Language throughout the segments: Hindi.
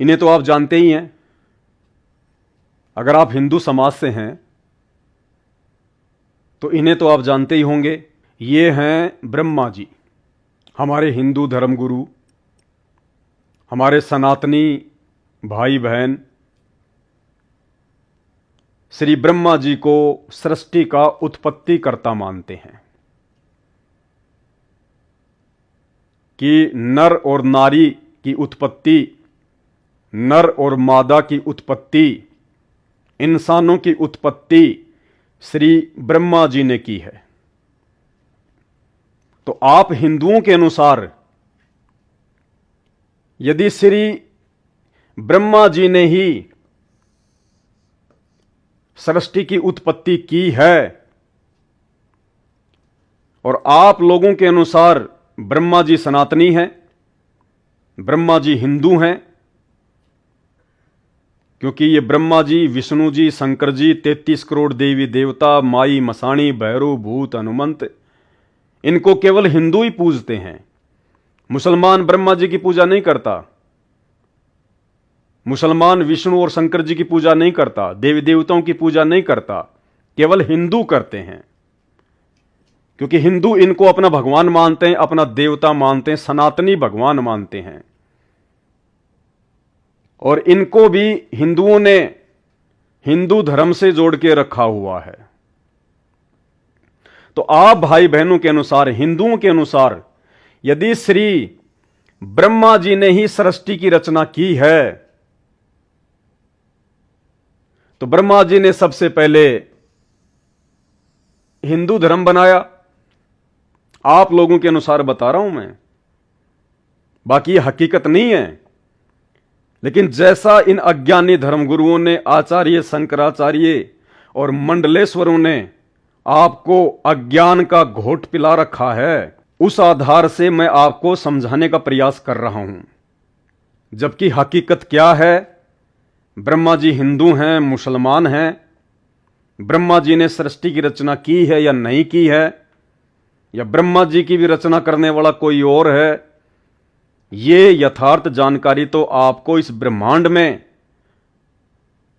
इन्हें तो आप जानते ही हैं, अगर आप हिंदू समाज से हैं तो इन्हें तो आप जानते ही होंगे। ये हैं ब्रह्मा जी, हमारे हिंदू धर्मगुरु, हमारे सनातनी भाई बहन। श्री ब्रह्मा जी को सृष्टि का उत्पत्तिकर्ता मानते हैं कि नर और नारी की उत्पत्ति, नर और मादा की उत्पत्ति, इंसानों की उत्पत्ति श्री ब्रह्मा जी ने की है। तो आप हिंदुओं के अनुसार यदि श्री ब्रह्मा जी ने ही सृष्टि की उत्पत्ति की है और आप लोगों के अनुसार ब्रह्मा जी सनातनी हैं, ब्रह्मा जी हिंदू हैं, क्योंकि ये ब्रह्मा जी, विष्णु जी, शंकर जी, 33 करोड़ देवी देवता, माई मसाणी, भैरव, भूत, हनुमंत, इनको केवल हिंदू ही पूजते हैं। मुसलमान ब्रह्मा जी की पूजा नहीं करता, मुसलमान विष्णु और शंकर जी की पूजा नहीं करता, देवी देवताओं की पूजा नहीं करता, केवल हिंदू करते हैं। क्योंकि हिंदू इनको अपना भगवान मानते हैं, अपना देवता मानते हैं, सनातनी भगवान मानते हैं। और इनको भी हिंदुओं ने हिंदू धर्म से जोड़ के रखा हुआ है। तो आप भाई बहनों के अनुसार, हिंदुओं के अनुसार, यदि श्री ब्रह्मा जी ने ही सृष्टि की रचना की है तो ब्रह्मा जी ने सबसे पहले हिंदू धर्म बनाया। आप लोगों के अनुसार बता रहा हूं मैं, बाकी ये हकीकत नहीं है। लेकिन जैसा इन अज्ञानी धर्मगुरुओं ने, आचार्य शंकराचार्य और मंडलेश्वरों ने आपको अज्ञान का घोट पिला रखा है, उस आधार से मैं आपको समझाने का प्रयास कर रहा हूं। जबकि हकीकत क्या है, ब्रह्मा जी हिंदू हैं, मुसलमान हैं, ब्रह्मा जी ने सृष्टि की रचना की है या नहीं की है, या ब्रह्मा जी की भी रचना करने वाला कोई और है, ये यथार्थ जानकारी तो आपको इस ब्रह्मांड में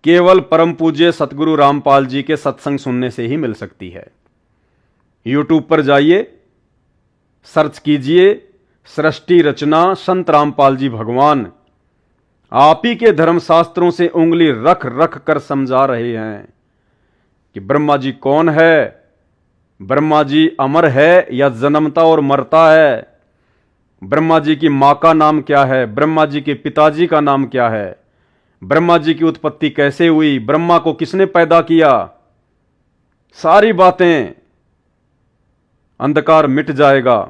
केवल परम पूज्य सतगुरु रामपाल जी के सत्संग सुनने से ही मिल सकती है। यूट्यूब पर जाइए, सर्च कीजिए सृष्टि रचना संत रामपाल जी भगवान, आप ही के धर्मशास्त्रों से उंगली रख रख कर समझा रहे हैं कि ब्रह्मा जी कौन है, ब्रह्मा जी अमर है या जन्मता और मरता है, ब्रह्मा जी की मां का नाम क्या है, ब्रह्मा जी के पिताजी का नाम क्या है, ब्रह्मा जी की उत्पत्ति कैसे हुई, ब्रह्मा को किसने पैदा किया, सारी बातें, अंधकार मिट जाएगा।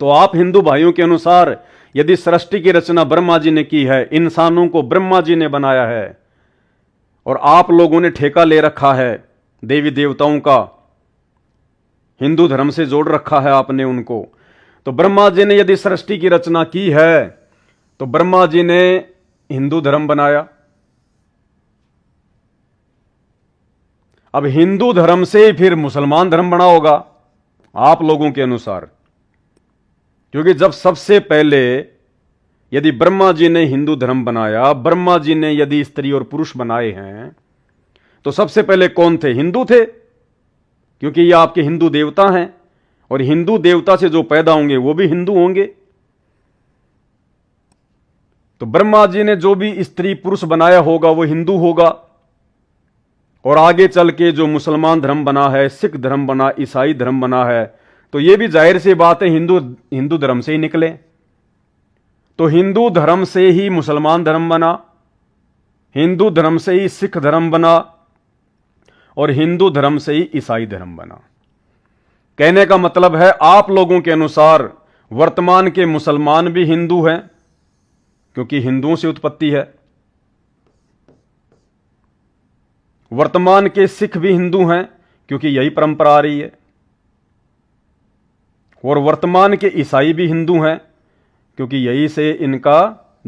तो आप हिंदू भाइयों के अनुसार यदि सृष्टि की रचना ब्रह्मा जी ने की है, इंसानों को ब्रह्मा जी ने बनाया है, और आप लोगों ने ठेका ले रखा है देवी देवताओं का, हिंदू धर्म से जोड़ रखा है आपने उनको, तो ब्रह्मा जी ने यदि सृष्टि की रचना की है तो ब्रह्मा जी ने हिंदू धर्म बनाया। अब हिंदू धर्म से फिर मुसलमान धर्म बना होगा आप लोगों के अनुसार, क्योंकि जब सबसे पहले यदि ब्रह्मा जी ने हिंदू धर्म बनाया, ब्रह्मा जी ने यदि स्त्री और पुरुष बनाए हैं, तो सबसे पहले कौन थे? हिंदू थे, क्योंकि ये आपके हिंदू देवता हैं, और हिंदू देवता से जो पैदा होंगे वो भी हिंदू होंगे। तो ब्रह्मा जी ने जो भी स्त्री पुरुष बनाया होगा वो हिंदू होगा, और आगे चल के जो मुसलमान धर्म बना है, सिख धर्म बना, ईसाई धर्म बना है, तो ये भी जाहिर सी बात है हिंदू धर्म से ही निकले। तो हिंदू धर्म से ही मुसलमान धर्म बना, हिंदू धर्म से ही सिख धर्म बना, और हिंदू धर्म से ही ईसाई धर्म बना। कहने का मतलब है आप लोगों के अनुसार वर्तमान के मुसलमान भी हिंदू हैं, क्योंकि हिंदुओं से उत्पत्ति है, वर्तमान के सिख भी हिंदू हैं क्योंकि यही परंपरा आ रही है, और वर्तमान के ईसाई भी हिंदू हैं क्योंकि यही से इनका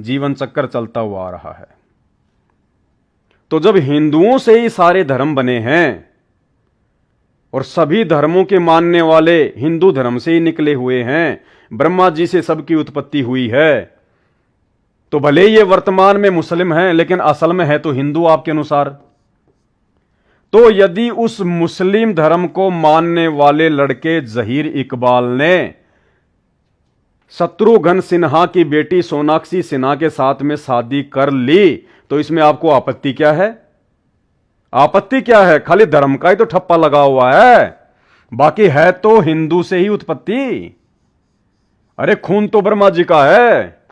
जीवन चक्र चलता हुआ आ रहा है। तो जब हिंदुओं से ही सारे धर्म बने हैं और सभी धर्मों के मानने वाले हिंदू धर्म से ही निकले हुए हैं, ब्रह्मा जी से सबकी उत्पत्ति हुई है, तो भले ये वर्तमान में मुस्लिम हैं, लेकिन असल में है तो हिंदू आपके अनुसार। तो यदि उस मुस्लिम धर्म को मानने वाले लड़के जहीर इकबाल ने शत्रुघ्न सिन्हा की बेटी सोनाक्षी सिन्हा के साथ में शादी कर ली, तो इसमें आपको आपत्ति क्या है? आपत्ति क्या है? खाली धर्म का ही तो ठप्पा लगा हुआ है, बाकी है तो हिंदू से ही उत्पत्ति। अरे खून तो ब्रह्मा जी का है,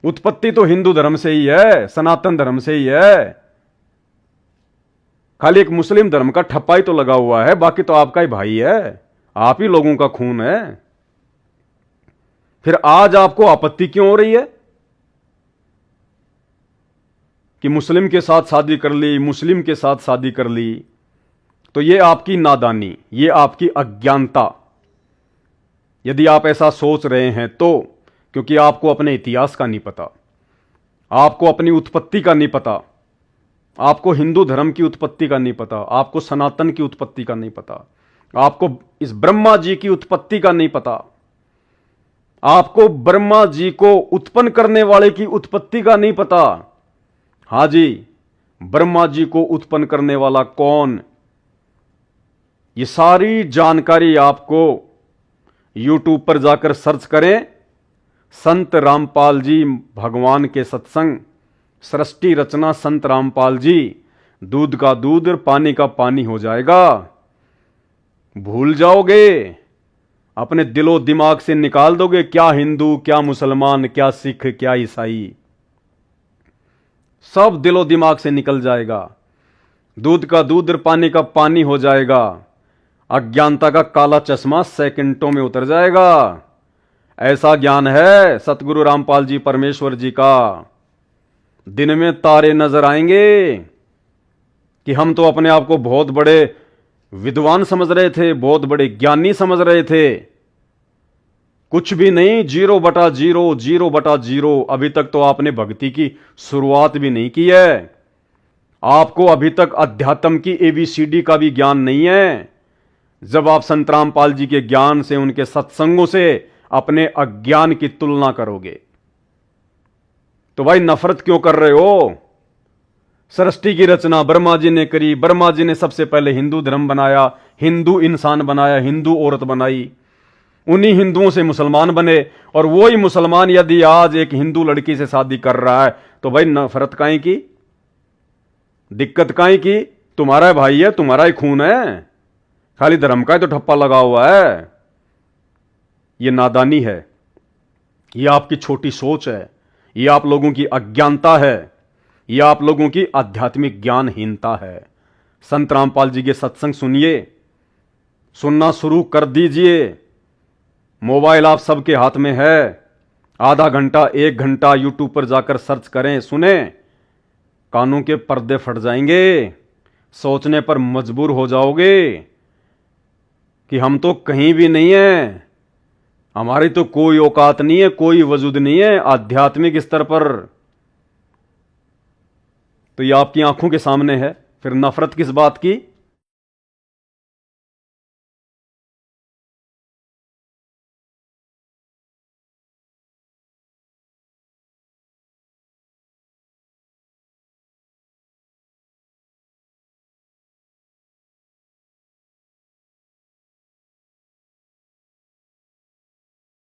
उत्पत्ति तो हिंदू धर्म से ही है, सनातन धर्म से ही है। खाली एक मुस्लिम धर्म का ठप्पा ही तो लगा हुआ है, बाकी तो आपका ही भाई है, आप ही लोगों का खून है। फिर आज आपको आपत्ति क्यों हो रही है कि मुस्लिम के साथ शादी कर ली, मुस्लिम के साथ शादी कर ली? तो यह आपकी नादानी, यह आपकी अज्ञानता। यदि आप ऐसा सोच रहे हैं तो क्योंकि आपको अपने इतिहास का नहीं पता, आपको अपनी उत्पत्ति का नहीं पता, आपको हिंदू धर्म की उत्पत्ति का नहीं पता, आपको सनातन की उत्पत्ति का नहीं पता, आपको इस ब्रह्मा जी की उत्पत्ति का नहीं पता, आपको ब्रह्मा जी को उत्पन्न करने वाले की उत्पत्ति का नहीं पता। हां जी, ब्रह्मा जी को उत्पन्न करने वाला कौन, ये सारी जानकारी आपको YouTube पर जाकर सर्च करें। संत रामपाल जी भगवान के सत्संग, सृष्टि रचना संत रामपाल जी, दूध का दूध पानी का पानी हो जाएगा। भूल जाओगे, अपने दिलो दिमाग से निकाल दोगे क्या हिंदू, क्या मुसलमान, क्या सिख, क्या ईसाई, सब दिलो दिमाग से निकल जाएगा। दूध का दूध पानी का पानी हो जाएगा। अज्ञानता का काला चश्मा सेकंडों में उतर जाएगा। ऐसा ज्ञान है सतगुरु रामपाल जी परमेश्वर जी का। दिन में तारे नजर आएंगे कि हम तो अपने आप को बहुत बड़े विद्वान समझ रहे थे, बहुत बड़े ज्ञानी समझ रहे थे। कुछ भी नहीं, 0/0, 0/0। अभी तक तो आपने भक्ति की शुरुआत भी नहीं की है। आपको अभी तक अध्यात्म की ABCD का भी ज्ञान नहीं है। जब आप संत रामपाल जी के ज्ञान से, उनके सत्संगों से अपने अज्ञान की तुलना करोगे तो भाई नफरत क्यों कर रहे हो? सृष्टि की रचना ब्रह्मा जी ने करी। ब्रह्मा जी ने सबसे पहले हिंदू धर्म बनाया, हिंदू इंसान बनाया, हिंदू औरत बनाई। उन्हीं हिंदुओं से मुसलमान बने, और वही मुसलमान यदि आज एक हिंदू लड़की से शादी कर रहा है तो भाई नफरत काहे की, दिक्कत काहे की? तुम्हारा भाई है, तुम्हारा ही खून है, खाली धर्म का ही तो ठप्पा लगा हुआ है। यह नादानी है, यह आपकी छोटी सोच है, यह आप लोगों की अज्ञानता है, यह आप लोगों की आध्यात्मिक ज्ञानहीनता है। संत रामपाल जी के सत्संग सुनिए, सुनना शुरू कर दीजिए। मोबाइल आप सबके हाथ में है। आधा घंटा, 1 घंटा YouTube पर जाकर सर्च करें, सुने, कानों के पर्दे फट जाएंगे। सोचने पर मजबूर हो जाओगे कि हम तो कहीं भी नहीं है, हमारी तो कोई औकात नहीं है, कोई वजूद नहीं है आध्यात्मिक स्तर पर। तो ये आपकी आंखों के सामने है, फिर नफरत किस बात की?